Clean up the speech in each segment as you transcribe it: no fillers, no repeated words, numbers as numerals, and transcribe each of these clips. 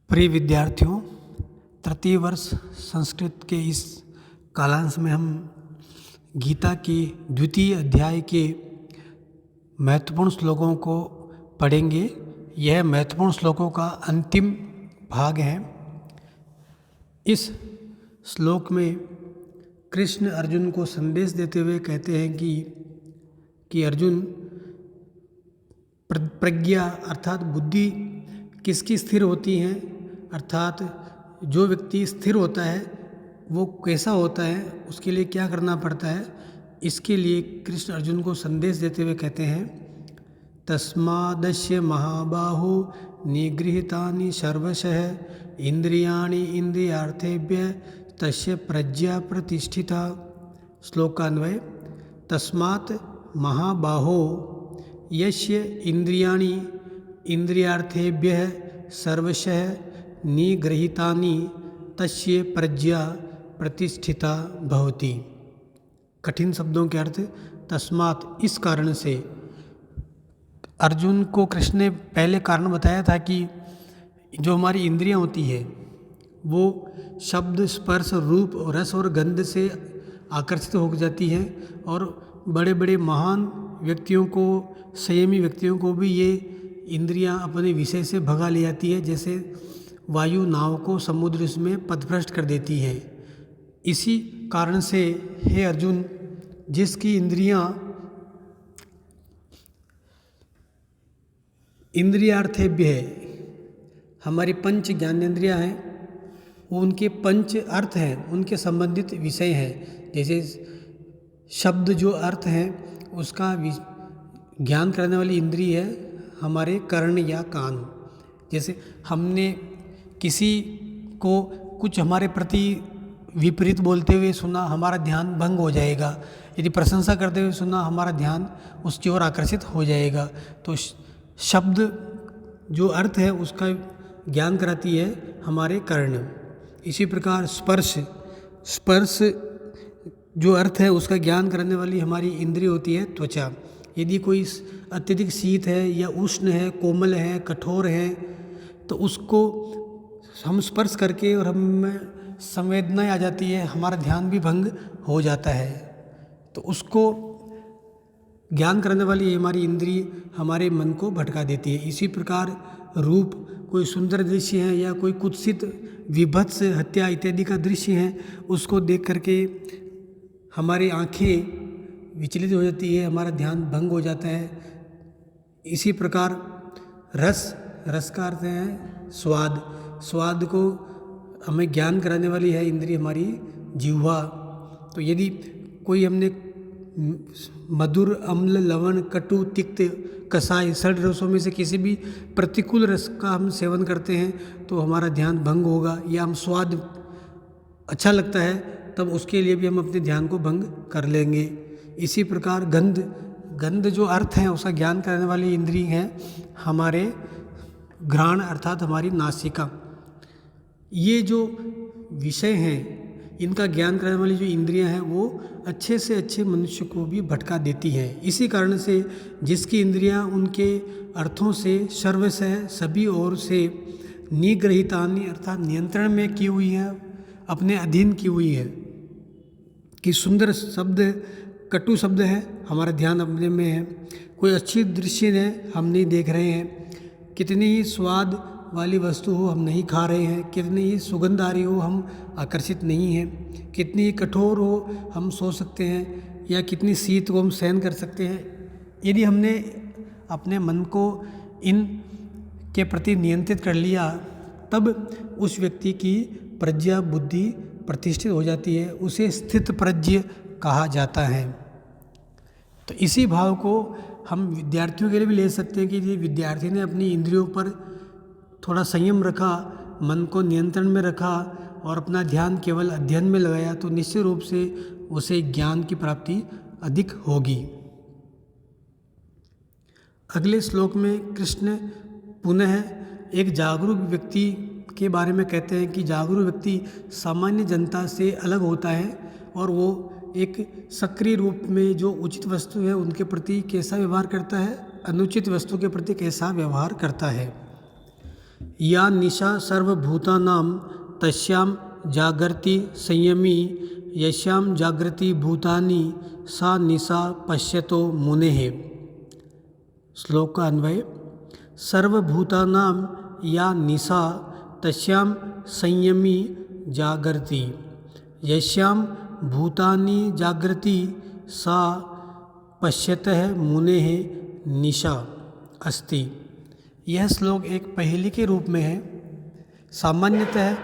प्रिय विद्यार्थियों, तृतीय वर्ष संस्कृत के इस कालांश में हम गीता के द्वितीय अध्याय के महत्वपूर्ण श्लोकों को पढ़ेंगे। यह महत्वपूर्ण श्लोकों का अंतिम भाग है। इस श्लोक में कृष्ण अर्जुन को संदेश देते हुए कहते हैं कि अर्जुन, प्रज्ञा अर्थात बुद्धि किसकी स्थिर होती है, अर्थात जो व्यक्ति स्थिर होता है वो कैसा होता है, उसके लिए क्या करना पड़ता है। इसके लिए कृष्ण अर्जुन को संदेश देते हुए कहते हैं, तस्मादस्य महाबाहो निगृहीतानि सर्वशः इंद्रियाणि इंद्रियार्थेभ्यः तस्य प्रज्ञा प्रतिष्ठिता। श्लोक का अन्वय, तस्मात् महाबाहो यस्य इंद्रियाणि इंद्रियार्थेभ्यः सर्वशः निगृहीतानि तस्य प्रज्ञा प्रतिष्ठिता भवति। कठिन शब्दों के अर्थ, तस्मात् इस कारण से। अर्जुन को कृष्ण ने पहले कारण बताया था कि जो हमारी इंद्रियां होती है वो शब्द, स्पर्श, रूप, रस और गंध से आकर्षित हो जाती है और बड़े बड़े महान व्यक्तियों को, संयमी व्यक्तियों को भी ये इंद्रियां अपने विषय से भगा ले जाती है, जैसे वायु नाव को समुद्र में पथभ्रष्ट कर देती है। इसी कारण से हे अर्जुन, जिसकी इंद्रियार्थेभ्य है, हमारी पंच ज्ञानेंद्रियां हैं, वो उनके पंच अर्थ हैं, उनके संबंधित विषय हैं। जैसे शब्द जो अर्थ है उसका ज्ञान करने वाली इंद्रिय है हमारे कर्ण या कान। जैसे हमने किसी को कुछ हमारे प्रति विपरीत बोलते हुए सुना, हमारा ध्यान भंग हो जाएगा। यदि प्रशंसा करते हुए सुना, हमारा ध्यान उसकी ओर आकर्षित हो जाएगा। तो शब्द जो अर्थ है उसका ज्ञान कराती है हमारे कर्ण। इसी प्रकार स्पर्श जो अर्थ है उसका ज्ञान करने वाली हमारी इंद्रिय होती है त्वचा। यदि कोई अत्यधिक शीत है या उष्ण है, कोमल है, कठोर है, तो उसको हम स्पर्श करके और हमें संवेदनाएं आ जाती है, हमारा ध्यान भी भंग हो जाता है। तो उसको ज्ञान करने वाली हमारी इंद्रिय हमारे मन को भटका देती है। इसी प्रकार रूप, कोई सुंदर दृश्य है या कोई कुत्सित, विभत्स, हत्या इत्यादि का दृश्य है, उसको देख करके हमारी आँखें विचलित हो जाती है, हमारा ध्यान भंग हो जाता है। इसी प्रकार रस का अर्थ है स्वाद को हमें ज्ञान कराने वाली है इंद्रिय हमारी जिह्वा। तो यदि कोई हमने मधुर, अम्ल, लवण, कटु, तिक्त, कसाय, षड रसों में से किसी भी प्रतिकूल रस का हम सेवन करते हैं तो हमारा ध्यान भंग होगा। या हम स्वाद अच्छा लगता है तब उसके लिए भी हम अपने ध्यान को भंग कर लेंगे। इसी प्रकार गंध जो अर्थ है उसका ज्ञान करने वाली इंद्रिय है हमारे घ्राण अर्थात हमारी नासिका। ये जो विषय हैं इनका ज्ञान करने वाली जो इंद्रियां हैं वो अच्छे से अच्छे मनुष्य को भी भटका देती है। इसी कारण से जिसकी इंद्रियां उनके अर्थों से सर्वशः सभी ओर से निग्रहितानि अर्थात नियंत्रण में की हुई है, अपने अधीन की हुई है। कि सुंदर शब्द, कटु शब्द है, हमारा ध्यान अपने में है। कोई अच्छी दृश्य है, हम नहीं देख रहे हैं। कितनी ही स्वाद वाली वस्तु हो, हम नहीं खा रहे हैं। कितनी ही सुगंध आ रही हो, हम आकर्षित नहीं हैं। कितनी ही कठोर हो, हम सो सकते हैं। या कितनी शीत को हम सहन कर सकते हैं। यदि हमने अपने मन को इन के प्रति नियंत्रित कर लिया तब उस व्यक्ति की प्रज्ञा, बुद्धि प्रतिष्ठित हो जाती है, उसे स्थित प्रज्ञ कहा जाता है। तो इसी भाव को हम विद्यार्थियों के लिए भी ले सकते हैं कि यदि विद्यार्थी ने अपनी इंद्रियों पर थोड़ा संयम रखा, मन को नियंत्रण में रखा और अपना ध्यान केवल अध्ययन में लगाया तो निश्चित रूप से उसे ज्ञान की प्राप्ति अधिक होगी। अगले श्लोक में कृष्ण पुनः एक जागरूक व्यक्ति के बारे में कहते हैं कि जागरूक व्यक्ति सामान्य जनता से अलग होता है और वो एक सक्रिय रूप में जो उचित वस्तु है उनके प्रति कैसा व्यवहार करता है, अनुचित वस्तु के प्रति कैसा व्यवहार करता है। या निशा सर्वभूतानां तस्यां जागर्ति संयमी यस्यां जागृति भूतानि सा निशा पश्यतो मुनेः। श्लोक का अन्वय। सर्वभूतानां या निशा तस्यां संयमी जागर्ति यस्यां भूतानि जागृति सा पश्यतः मुनेः निशा अस्ति। यह श्लोक एक पहेली के रूप में है। सामान्यतः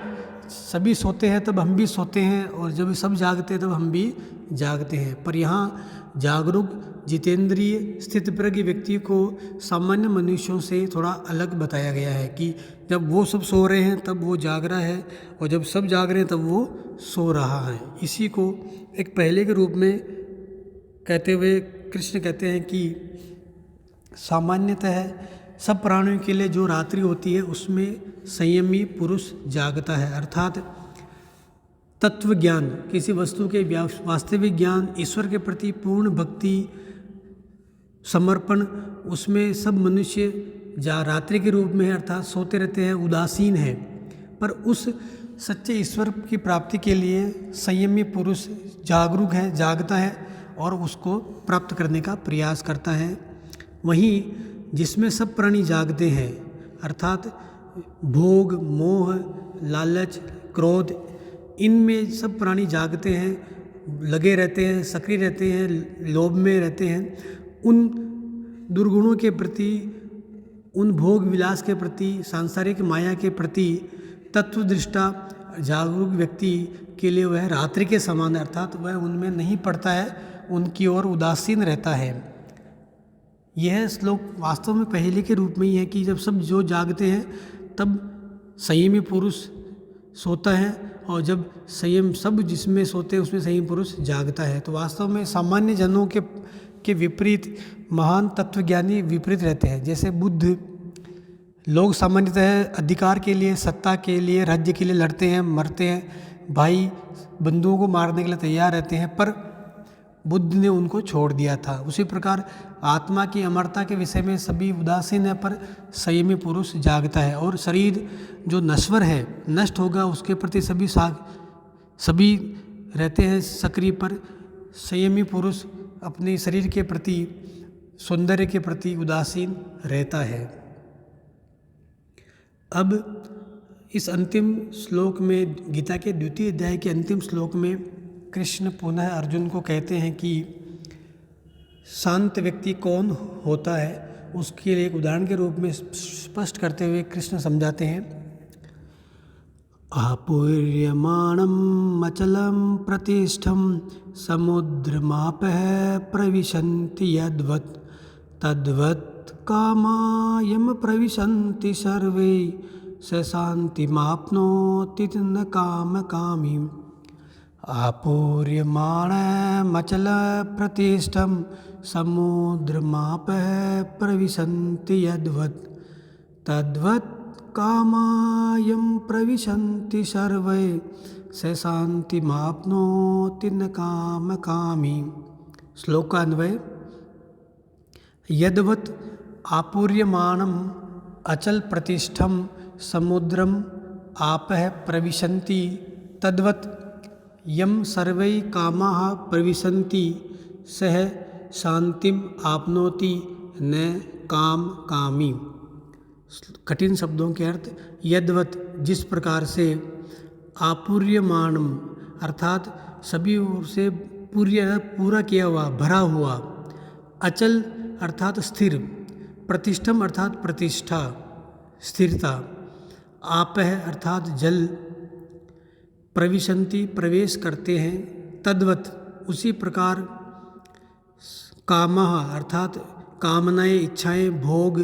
सभी सोते हैं तब हम भी सोते हैं, और जब सब जागते हैं तब हम भी जागते हैं, पर यहाँ जागरूक जितेंद्रिय स्थितप्रज्ञ व्यक्ति को सामान्य मनुष्यों से थोड़ा अलग बताया गया है कि जब वो सब सो रहे हैं तब वो जाग रहा है, और जब सब जाग रहे हैं तब वो सो रहा है। इसी को एक पहले के रूप में कहते हुए कृष्ण कहते हैं कि सामान्यतः सब प्राणियों के लिए जो रात्रि होती है उसमें संयमी पुरुष जागता है, अर्थात तत्व ज्ञान, किसी वस्तु के वास्तविक ज्ञान, ईश्वर के प्रति पूर्ण भक्ति, समर्पण, उसमें सब मनुष्य रात्रि के रूप में है, अर्थात सोते रहते हैं, उदासीन है। पर उस सच्चे ईश्वर की प्राप्ति के लिए संयमी पुरुष जागरूक है, जागता है और उसको प्राप्त करने का प्रयास करता है। वहीं जिसमें सब प्राणी जागते हैं, अर्थात भोग, मोह, लालच, क्रोध, इनमें सब प्राणी जागते हैं, लगे रहते हैं, सक्रिय रहते हैं, लोभ में रहते हैं। उन दुर्गुणों के प्रति, उन भोग विलास के प्रति, सांसारिक माया के प्रति तत्वदृष्टा जागरूक व्यक्ति के लिए वह रात्रि के समान है, अर्थात वह उनमें नहीं पड़ता है, उनकी ओर उदासीन रहता है। यह श्लोक वास्तव में पहेली के रूप में ही है कि जब सब जो जागते हैं तब संयमी पुरुष सोता है, और जब संयम सब जिसमें सोते हैं उसमें संयमी पुरुष जागता है। तो वास्तव में सामान्य जनों के विपरीत महान तत्वज्ञानी विपरीत रहते हैं। जैसे बुद्ध लोग सामान्यतः अधिकार के लिए, सत्ता के लिए, राज्य के लिए लड़ते हैं, मरते हैं, भाई बंधुओं को मारने के लिए तैयार रहते हैं, पर बुद्ध ने उनको छोड़ दिया था। उसी प्रकार आत्मा की अमरता के विषय में सभी उदासीन है, पर संयमी पुरुष जागता है। और शरीर जो नश्वर है, नष्ट होगा, उसके प्रति सभी रहते हैं सक्रिय, पर संयमी पुरुष अपने शरीर के प्रति, सौंदर्य के प्रति उदासीन रहता है। अब इस अंतिम श्लोक में, गीता के द्वितीय अध्याय के अंतिम श्लोक में कृष्ण पुनः अर्जुन को कहते हैं कि शांत व्यक्ति कौन होता है, उसके लिए एक उदाहरण के रूप में स्पष्ट करते हुए कृष्ण समझाते हैं। आपूर्यमाणम् अचलं प्रतिष्ठं समुद्रमापः प्रविशन्ति यद्वत् तद्वत् कामायम प्रविशन्ति सर्वे स शान्तिमाप्नोति न कामकामी। आपूर्यमाणमचलप्रतिष्ठं समुद्रमापः प्रविशन्ति यद्वत् तद्वत् कामायं प्रविशन्ति सर्वे स शान्तिमाप्नोति न कामकामी। श्लोकान्वय। यद्वत् आपूर्यमाणम् अचल प्रतिष्ठं समुद्रम आपः प्रविशन्ति तद्वत् यम सर्वै कामाः प्रविशन्ति सह शांतिम आपनोति न काम कामी। कठिन शब्दों के अर्थ। यद्वत् जिस प्रकार से, आपूर्यमाणम अर्थात सभी ओर से पूरा किया हुआ, भरा हुआ, अचल अर्थात स्थिर, प्रतिष्ठम अर्थात प्रतिष्ठा, स्थिरता, आपः अर्थात जल, प्रविशन्ति प्रवेश करते हैं, तद्वत् उसी प्रकार, कामः अर्थात कामनाएं, इच्छाएं, भोग,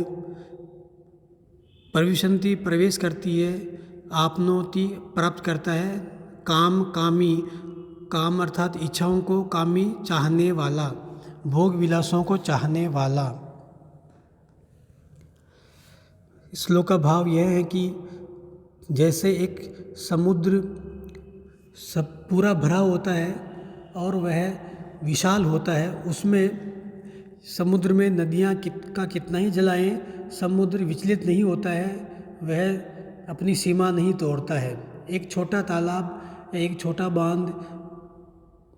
प्रविशन्ति प्रवेश करती है, आपनोति प्राप्त करता है, काम कामी, काम अर्थात इच्छाओं को, कामी चाहने वाला, भोग विलासों को चाहने वाला। श्लोक का भाव यह है कि जैसे एक समुद्र सब पूरा भरा होता है और वह विशाल होता है, उसमें समुद्र में नदियाँ का कितना ही जल आए, समुद्र विचलित नहीं होता है, वह अपनी सीमा नहीं तोड़ता है। एक छोटा तालाब या एक छोटा बांध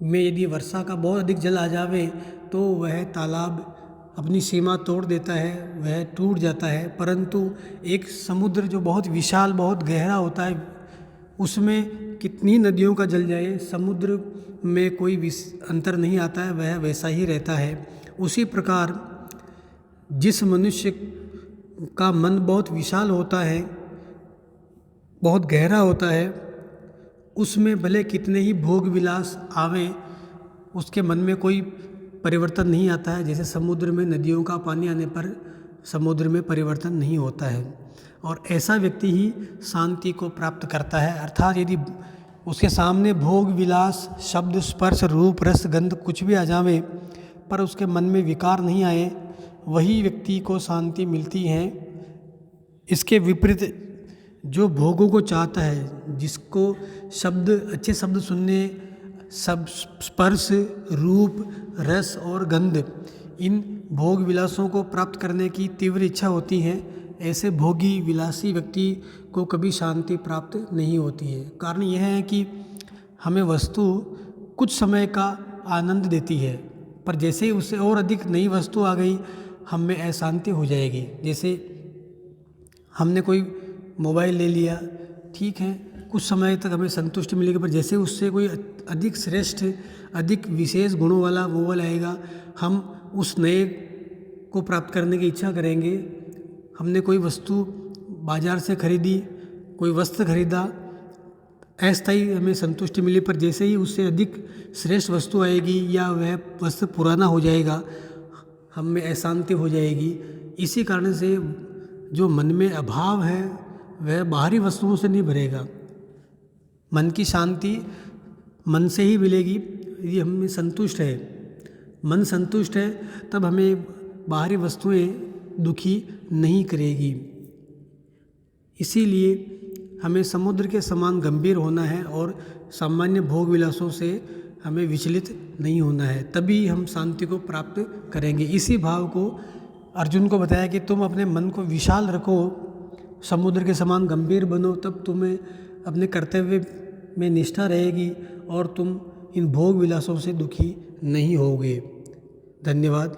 में यदि वर्षा का बहुत अधिक जल आ जावे तो वह तालाब अपनी सीमा तोड़ देता है, वह टूट जाता है। परंतु एक समुद्र जो बहुत विशाल, बहुत गहरा होता है, उसमें कितनी नदियों का जल जाए, समुद्र में कोई अंतर नहीं आता है, वह वैसा ही रहता है। उसी प्रकार जिस मनुष्य का मन बहुत विशाल होता है, बहुत गहरा होता है, उसमें भले कितने ही भोग विलास आवें, उसके मन में कोई परिवर्तन नहीं आता है। जैसे समुद्र में नदियों का पानी आने पर समुद्र में परिवर्तन नहीं होता है। और ऐसा व्यक्ति ही शांति को प्राप्त करता है। अर्थात यदि उसके सामने भोग विलास, शब्द, स्पर्श, रूप, रस, गंध कुछ भी आ जावे पर उसके मन में विकार नहीं आए, वही व्यक्ति को शांति मिलती है। इसके विपरीत जो भोगों को चाहता है, जिसको शब्द, अच्छे शब्द सुनने, सब स्पर्श, रूप, रस और गंध, इन भोग विलासों को प्राप्त करने की तीव्र इच्छा होती है, ऐसे भोगी विलासी व्यक्ति को कभी शांति प्राप्त नहीं होती है। कारण यह है कि हमें वस्तु कुछ समय का आनंद देती है, पर जैसे ही उससे और अधिक नई वस्तु आ गई, हम में अशांति हो जाएगी। जैसे हमने कोई मोबाइल ले लिया, ठीक है, कुछ समय तक हमें संतुष्टि मिलेगी, पर जैसे उससे कोई अधिक श्रेष्ठ, अधिक विशेष गुणों वाला मोबाइल आएगा, हम उस नए को प्राप्त करने की इच्छा करेंगे। हमने कोई वस्तु बाज़ार से खरीदी, कोई वस्त्र खरीदा, अस्थायी हमें संतुष्टि मिली, पर जैसे ही उससे अधिक श्रेष्ठ वस्तु आएगी या वह वस्त्र पुराना हो जाएगा, हम में अशांति हो जाएगी। इसी कारण से जो मन में अभाव है वह बाहरी वस्तुओं से नहीं भरेगा। मन की शांति मन से ही मिलेगी यदि हम संतुष्ट है। मन संतुष्ट है तब हमें बाहरी वस्तुएं दुखी नहीं करेगी। इसीलिए हमें समुद्र के समान गंभीर होना है और सामान्य भोग विलासों से हमें विचलित नहीं होना है, तभी हम शांति को प्राप्त करेंगे। इसी भाव को अर्जुन को बताया कि तुम अपने मन को विशाल रखो, समुद्र के समान गंभीर बनो, तब तुम्हें अपने कर्तव्य में निष्ठा रहेगी और तुम इन भोग विलासों से दुखी नहीं होगे। धन्यवाद।